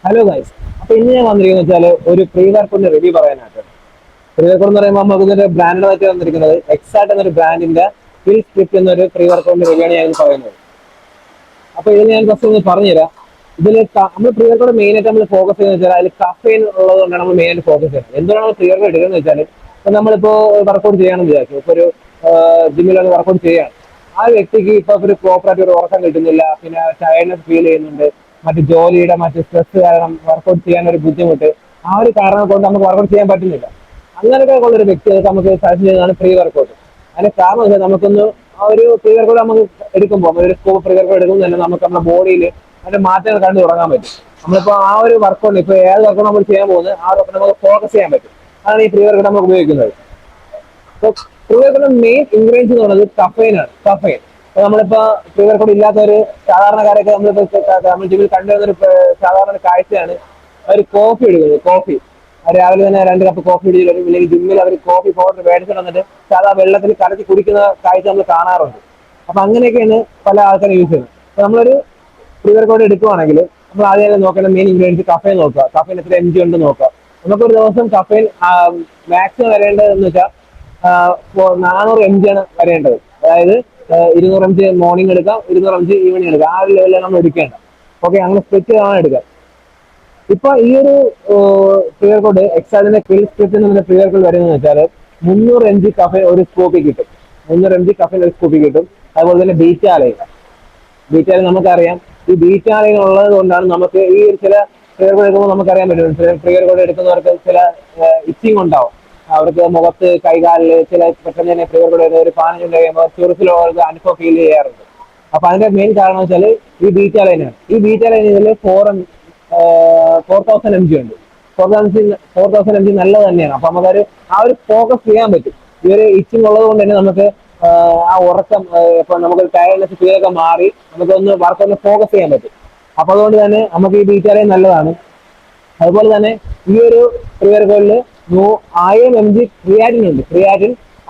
Hello guys. അപ്പൊ ഇന്ന് ഞാൻ വന്നിരിക്കുന്നത് വെച്ചാൽ ഒരു പ്രീ വർക്കൗട്ടിന്റെ റിവ്യൂ പറയാനായിട്ട്. പ്രീ വർക്കൗട്ട് എന്ന് പറയുമ്പോൾ നമുക്ക് ഇതിന്റെ ബ്രാൻഡായിട്ട് വന്നിരിക്കുന്നത് എക്സാറ്റ് എന്നൊരു ബ്രാൻഡിന്റെ ഫിൽ സ്ക്രിപ്റ്റ് എന്നൊരു പ്രീ വർക്കൗട്ടിന്റെ റിവ്യൂ ആണ് ഞാൻ പറയുന്നത്. അപ്പൊ ഇതിന് ഞാൻ ഫസ്റ്റ് ഒന്ന് പറഞ്ഞുതരാം. ഇതിൽ നമ്മൾ പ്രീ വർക്കൗട്ട് മെയിൻ ആയിട്ട് നമ്മൾ ഫോക്കസ് ചെയ്യുന്നത് വെച്ചാൽ അതിൽ കഫൈൻ ഉള്ളത് കൊണ്ടാണ് നമ്മൾ മെയിൻ ആയിട്ട് ഫോക്കസ് ചെയ്യുന്നത്. എന്താണ് നമ്മൾ പ്രീ വർക്കൗട്ട് എടുക്കുന്നത് വെച്ചാൽ ഇപ്പൊ നമ്മളിപ്പോ വർക്കൗട്ട് ചെയ്യണമെന്ന് വിചാരിച്ചു. ഇപ്പൊ ഒരു ജിമ്മിലൊക്കെ വർക്കൗട്ട് ചെയ്യാണ്. ആ വ്യക്തിക്ക് ഇപ്പൊ ഒരു പ്രോപ്പറായിട്ട് ഒരു ഉറക്കം കിട്ടുന്നില്ല, പിന്നെ ടയർനെസ് ഫീൽ ചെയ്യുന്നുണ്ട്, മറ്റു ജോലിയുടെ മറ്റ് സ്ട്രെസ് കാരണം വർക്കൗട്ട് ചെയ്യാൻ ഒരു ബുദ്ധിമുട്ട്, ആ ഒരു കാരണം കൊണ്ട് നമുക്ക് വർക്കൗട്ട് ചെയ്യാൻ പറ്റുന്നില്ല. അങ്ങനെയൊക്കെ ഉള്ള ഒരു വ്യക്തി നമുക്ക് സജസ്റ്റ് ചെയ്യുന്നതാണ് പ്രീ വർക്കൗട്ട്. അതിന്റെ കാരണം വെച്ചാൽ നമുക്കൊന്ന് ആ ഒരു പ്രീ വർക്കൗട്ട് നമുക്ക് എടുക്കുമ്പോൾ ഒരു സ്കോപ്പ് പ്രീ വർക്കൗട്ട് എടുക്കുമ്പോൾ തന്നെ നമുക്ക് നമ്മുടെ ബോഡിയിൽ അതിന്റെ മാറ്റങ്ങൾ കണ്ടു തുടങ്ങാൻ പറ്റും. നമ്മളിപ്പോ ആ ഒരു വർക്കൗട്ട് ഇപ്പൊ ഏത് വർക്കൗട്ട് നമ്മൾ ചെയ്യാൻ പോകുന്നത് ആ വർക്കൗട്ട് നമുക്ക് ഫോക്കസ് ചെയ്യാൻ പറ്റും. അതാണ് ഈ പ്രീ വർക്കൗട്ട് നമ്മൾ ഉപയോഗിക്കുന്നത്. അപ്പൊ പ്രീ വർക്കൗട്ട് മെയിൻ ഇൻഗ്രീഡിയൻസ് എന്ന് പറയുന്നത് കഫൈൻ ആണ്. കഫൈൻ ഇപ്പൊ നമ്മളിപ്പോ പ്രീ വർക്കൗട്ട് ഇല്ലാത്ത ഒരു സാധാരണക്കാരൊക്കെ നമ്മൾ ജിമ്മിൽ കണ്ടുവരുന്ന ഒരു സാധാരണ ഒരു കാഴ്ചയാണ് അവർ കോഫി എടുക്കുന്നത്. കോഫി രാവിലെ തന്നെ 2 കപ്പ് കോഫി ഇടിച്ച് വരും, ഇല്ലെങ്കിൽ ജിമ്മിൽ അവർ കോഫി പൗഡർ മേടിച്ചിട്ട് വന്നിട്ട് സാധാ വെള്ളത്തിൽ കലക്കി കുടിക്കുന്ന കാഴ്ച നമ്മൾ കാണാറുണ്ട്. അപ്പൊ അങ്ങനെയൊക്കെയാണ് പല ആൾക്കാരും യൂസ് ചെയ്യുന്നത്. അപ്പൊ നമ്മളൊരു പ്രീ വർക്കൗട്ട് എടുക്കുവാണെങ്കിൽ നമ്മൾ ആദ്യം നോക്കേണ്ട മെയിൻ ഇൻഗ്രീഡിയൻസ് കഫൈൻ നോക്കുക. കഫൈൻ എത്ര MG ഉണ്ട് നോക്കുക. നമുക്കൊരു ദിവസം കഫൈൻ മാക്സിമം വരേണ്ടതെന്ന് വെച്ചാൽ 400 MG ആണ് വരേണ്ടത്. അതായത് 200 MG മോർണിംഗ് എടുക്കാം, 200 MG ഈവനിങ് എടുക്കാം. ആ ഒരു ലെവലിലാണ് നമ്മൾ എടുക്കേണ്ടത്. ഓക്കെ, അങ്ങനെ സ്പ്ലിറ്റ് ചെയ്താണ് എടുക്കുക. ഇപ്പൊ ഈ ഒരു പ്രീ വർക്കൗട്ട് എക്സാറ്റിന്റെ ക്രിൽ സ്പ്ലിറ്റ് എന്ന പ്രീ വർക്കൗട്ട് വരുന്നത് വെച്ചാൽ 300 MG കഫൈൻ ഒരു സ്കൂപ്പിൽ കിട്ടും. 300 MG കഫൈൻ ഒരു സ്കൂപ്പിൽ കിട്ടും. അതുപോലെ തന്നെ ബീറ്റാലൈൻ. ബീറ്റാലൈൻ നമുക്കറിയാം, ഈ ബീറ്റാലൈൻ ഉള്ളത് കൊണ്ടാണ് നമുക്ക് ഈ ചില പ്രീ വർക്കൗട്ട് എടുക്കുമ്പോൾ നമുക്കറിയാൻ പറ്റും. പ്രീ വർക്കൗട്ട് എടുക്കുന്നവർക്ക് ചില ഇച്ചിങ് ഉണ്ടാവും. അവർക്ക് മുഖത്ത്, കൈകാലില് ചില പെട്ടെന്ന് തന്നെ പ്രീ വർക്കൗട്ട് ഒരു 15 മിനിറ്റ് കഴിയുമ്പോൾ ചുറുക്കിലുള്ളവർക്ക് അനുഭവം ഫീൽ ചെയ്യാറുണ്ട്. അപ്പൊ അതിന്റെ മെയിൻ കാരണം വെച്ചാൽ ഈ ബീറ്റാലൈനാണ്. ഈ ബീറ്റാലൈൻ ഇതിൽ 4000 MG ഉണ്ട്. 4000 MG നല്ലത് തന്നെയാണ്. അപ്പൊ നമുക്കൊരു ആ ഒരു ഫോക്കസ് ചെയ്യാൻ പറ്റും. ഈ ഒരു ഇച്ചിങ് ഉള്ളത് കൊണ്ട് തന്നെ നമുക്ക് ആ ഉറക്കം, ഇപ്പൊ നമുക്ക് ടയർനെസ് ഫീലൊക്കെ മാറി നമുക്കൊന്ന് വർക്കൊന്ന് ഫോക്കസ് ചെയ്യാൻ പറ്റും. അപ്പൊ അതുകൊണ്ട് തന്നെ നമുക്ക് ഈ ബീറ്റാലൈൻ നല്ലതാണ്. അതുപോലെ തന്നെ ഈ ഒരു പ്രീ വർക്കൗട്ടിൽ 1000 MG ക്രിയാറ്റിൻ ഉണ്ട്.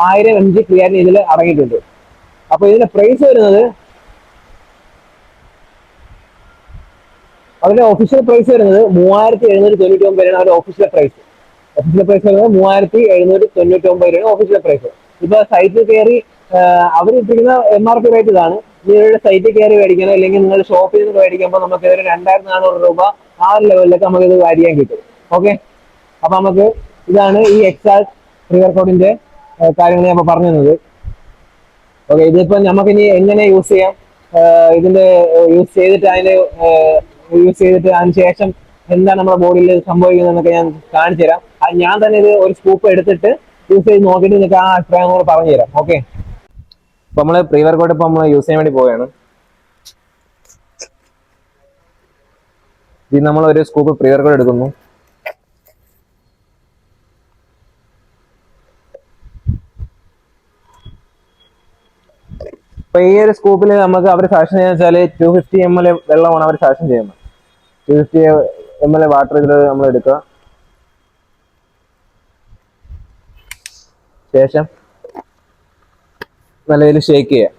1000 MG ക്രിയാറ്റിൻ ഇതിൽ അടങ്ങിയിട്ടുണ്ട്. അപ്പൊ ഇതിന്റെ പ്രൈസ് വരുന്നത്, അതിന്റെ ഒഫീഷ്യൽ പ്രൈസ് വരുന്നത് 3799 രൂപയാണ് അവരുടെ ഒഫീഷ്യൽ പ്രൈസ്. ഒഫീഷ്യൽ പ്രൈസ് വരുന്നത് 3799 രൂപയാണ് ഒഫീഷ്യൽ പ്രൈസ്. ഇപ്പൊ സൈറ്റിൽ കയറി അവരിട്ടിരിക്കുന്ന MRP റേറ്റ് ഇതാണ്. നിങ്ങളുടെ സൈറ്റിൽ കയറി മേടിക്കണം, അല്ലെങ്കിൽ നിങ്ങൾ ഷോപ്പിൽ നിന്ന് മേടിക്കുമ്പോൾ നമുക്ക് ഒരു 2400 രൂപ ആ ഒരു ലെവലിലൊക്കെ നമുക്ക് ഇത് വാരിയാൻ കിട്ടും. ഓക്കെ, അപ്പൊ നമുക്ക് ഇതാണ് ഈ എക്സാക്ട് പ്രീ വർക്കൗട്ടിന്റെ കാര്യങ്ങൾ ഞാൻ പറഞ്ഞു തന്നത്. ഓക്കെ, ഇതിപ്പോ നമുക്ക് ഇനി എങ്ങനെ യൂസ് ചെയ്യാം, ഇതിന്റെ യൂസ് ചെയ്തിട്ട് അതിന് ശേഷം എന്താണ് നമ്മുടെ ബോഡിയിൽ സംഭവിക്കുന്നത് എന്നൊക്കെ ഞാൻ കാണിച്ചു തരാം. അത് ഞാൻ തന്നെ ഇത് ഒരു സ്കൂപ്പ് എടുത്തിട്ട് യൂസ് ചെയ്ത് നോക്കിയിട്ട് നിങ്ങൾക്ക് ആ അഭിപ്രായം കൂടെ പറഞ്ഞു തരാം. ഓക്കെ, അപ്പൊ നമ്മള് പ്രീ വർക്കൗട്ട് ഇപ്പൊ നമ്മൾ യൂസ് ചെയ്യാൻ വേണ്ടി പോവുകയാണ്. ഇത് നമ്മൾ ഒരു സ്കൂപ്പ് പ്രീ വർക്കൗട്ട് എടുക്കുന്നു. അപ്പൊ ഈ ഒരു സ്കൂപ്പിൽ നമുക്ക് അവർ സജഷൻ ചെയ്യുന്ന വെച്ചാൽ 250 ml വെള്ളമാണ് അവർ സജഷൻ ചെയ്യുന്നത്. 250 ml വാട്ടർ ഇതിൽ നമ്മൾ എടുക്കുക. ശേഷം നല്ല രീതിയിൽ ഷേക്ക് ചെയ്യുക.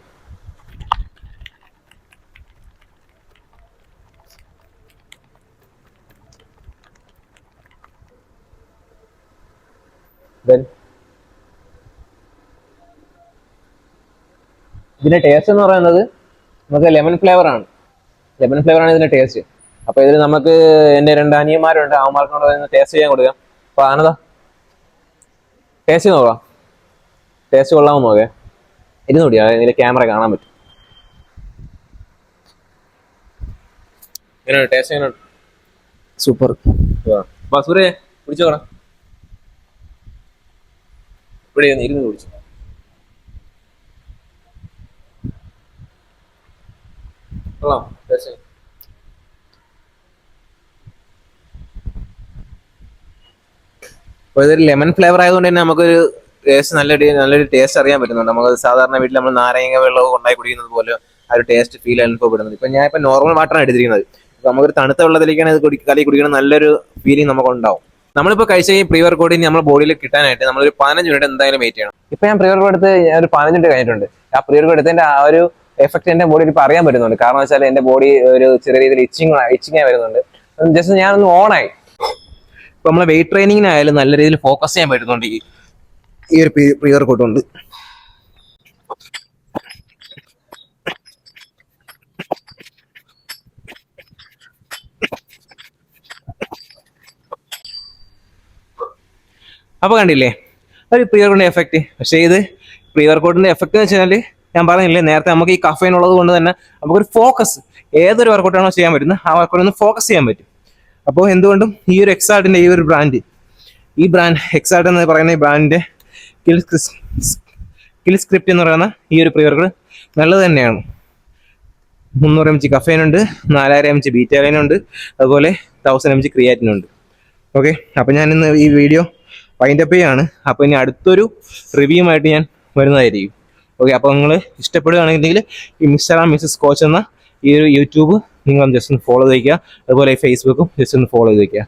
ഇതിന്റെ ടേസ്റ്റ് എന്ന് പറയുന്നത് നമുക്ക് ലെമൺ ഫ്ലേവർ ആണ്. ലെമൺ ഫ്ലേവർ ആണ് ഇതിന്റെ ടേസ്റ്റ്. അപ്പൊ ഇതിൽ നമുക്ക് എന്റെ 2 അനിയന്മാരുണ്ട്, അവന്മാർക്കോട് ടേസ്റ്റ് ചെയ്യാൻ കൊടുക്കാം. അപ്പൊ ആനന്ദ ടേസ്റ്റ് നോക്കാം. ടേസ്റ്റ് കൊള്ളാമെന്ന് നോക്കേ. ഇരുന്നൂടിയാ ഇതിന്റെ ക്യാമറ കാണാൻ പറ്റും. എങ്ങനെയുണ്ട് ടേസ്റ്റ്? എങ്ങനെയുണ്ട്? സൂപ്പർ. സൂര്യ കുടിച്ചോടാ. ഇവിടെ ഇരുന്ന് കുടിച്ചു. കൊള്ളാം ടേസ്റ്റ്. അപ്പോൾ ഇതൊരു ലെമൺ ഫ്ലേവർ ആയതുകൊണ്ട് തന്നെ നമുക്കൊരു ടേസ്റ്റ് നല്ലൊരു ടേസ്റ്റ് അറിയാൻ പറ്റുന്നുണ്ട്. നമുക്ക് സാധാരണ വീട്ടിൽ നമ്മൾ നാരങ്ങ വെള്ളമൊക്കെ ഉണ്ടായി കുടിക്കുന്നത് പോലെ ആ ഒരു ടേസ്റ്റ് ഫീൽ അനുഭവപ്പെടുന്നത്. ഇപ്പൊ ഞാൻ ഇപ്പൊ നോർമൽ വാട്ടറാണ് എടുത്തിരിക്കുന്നത്. ഇപ്പൊ നമുക്കൊരു തണുത്ത വെള്ളത്തിലേക്കാണ് ഇത് കലക്കി കുടിക്കണം, നല്ലൊരു ഫീലിംഗ് നമുക്ക് ഉണ്ടാവും. നമ്മളിപ്പോ കഴിച്ച ഈ പ്രീ വർക്കൗട്ടിന് നമ്മുടെ ബോഡിയിൽ കിട്ടാനായിട്ട് നമ്മളൊരു 15 മിനിറ്റ് എന്തായാലും വെയിറ്റ് ചെയ്യണം. ഇപ്പൊ ഞാൻ പ്രീ വർക്കൗട്ട് എടുത്ത് ഒരു 15 മിനിറ്റ് കഴിഞ്ഞിട്ടുണ്ട്. ആ പ്രീ വർക്കൗട്ട് എടുത്തതിന്റെ ആ ഒരു എഫക്ട് എന്റെ ബോഡിയിൽ ഇപ്പൊ അറിയാൻ പറ്റുന്നുണ്ട്. കാരണം വെച്ചാൽ എന്റെ ബോഡി ഒരു ചെറിയ രീതിയിൽ ഇച്ചിങ് വരുന്നുണ്ട്. ജസ്റ്റ് ഞാനൊന്ന് ഓണായി. ഇപ്പൊ നമ്മളെ വെയിറ്റ് ട്രെയിനിങ്ങിനായാലും നല്ല രീതിയിൽ ഫോക്കസ് ചെയ്യാൻ പറ്റുന്നുണ്ട് ഈ ഒരു പ്രീ വർക്കൗട്ട് കൊണ്ട്. അപ്പൊ കണ്ടില്ലേ ഒരു പ്രീ വർക്കൗട്ടിന്റെ എഫക്റ്റ്. പക്ഷേ ഇത് പ്രീ വർക്കൗട്ടിന്റെ എഫക്റ്റ് എന്ന് വെച്ചാൽ ഞാൻ പറഞ്ഞില്ലേ നേരത്തെ, നമുക്ക് ഈ കഫൈൻ ഉള്ളത് കൊണ്ട് തന്നെ നമുക്കൊരു ഫോക്കസ്, ഏതൊരു വർക്കൗട്ടാണോ ചെയ്യാൻ പറ്റുന്നത് ആ വർക്കൗട്ട് ഫോക്കസ് ചെയ്യാൻ പറ്റും. അപ്പോൾ എന്തുകൊണ്ടും ഈ ഒരു എക്സാർട്ടിന്റെ ഈ ഒരു ബ്രാൻഡ് എക്സാർട്ട് എന്ന് പറയുന്ന ഈ ബ്രാൻഡിന്റെ കിൽ സ്ക്രിപ്റ്റ് എന്ന് പറയുന്ന ഈ ഒരു പ്രീ വർക്കൗട്ട് നല്ലത് തന്നെയാണ്. 300 mg കഫൈൻ ഉണ്ട്, 4000 mg ബീറ്റാലൈൻ ഉണ്ട്, അതുപോലെ 1000 mg ക്രിയാറ്റിൻ ഉണ്ട്. ഓക്കെ, അപ്പം ഞാൻ ഇന്ന് ഈ വീഡിയോ വൈൻഡപ്പ് ചെയ്യാണ്. അപ്പോൾ ഇനി അടുത്തൊരു റിവ്യൂമായിട്ട് ഞാൻ വരുന്നതായിരിക്കും. ഓക്കെ, അപ്പോൾ നിങ്ങൾ ഇഷ്ടപ്പെടുകയാണെങ്കിൽ ഈ മിസ്റ്റർ കോച്ച് എന്ന ഈ ഒരു യൂട്യൂബ് നിങ്ങൾ ജസ്റ്റ് ഒന്ന് ഫോളോ ചെയ്ത് വയ്ക്കുക. അതുപോലെ ഫേസ്ബുക്കും ജസ്റ്റ് ഒന്ന് ഫോളോ ചെയ്ത് വയ്ക്കുക.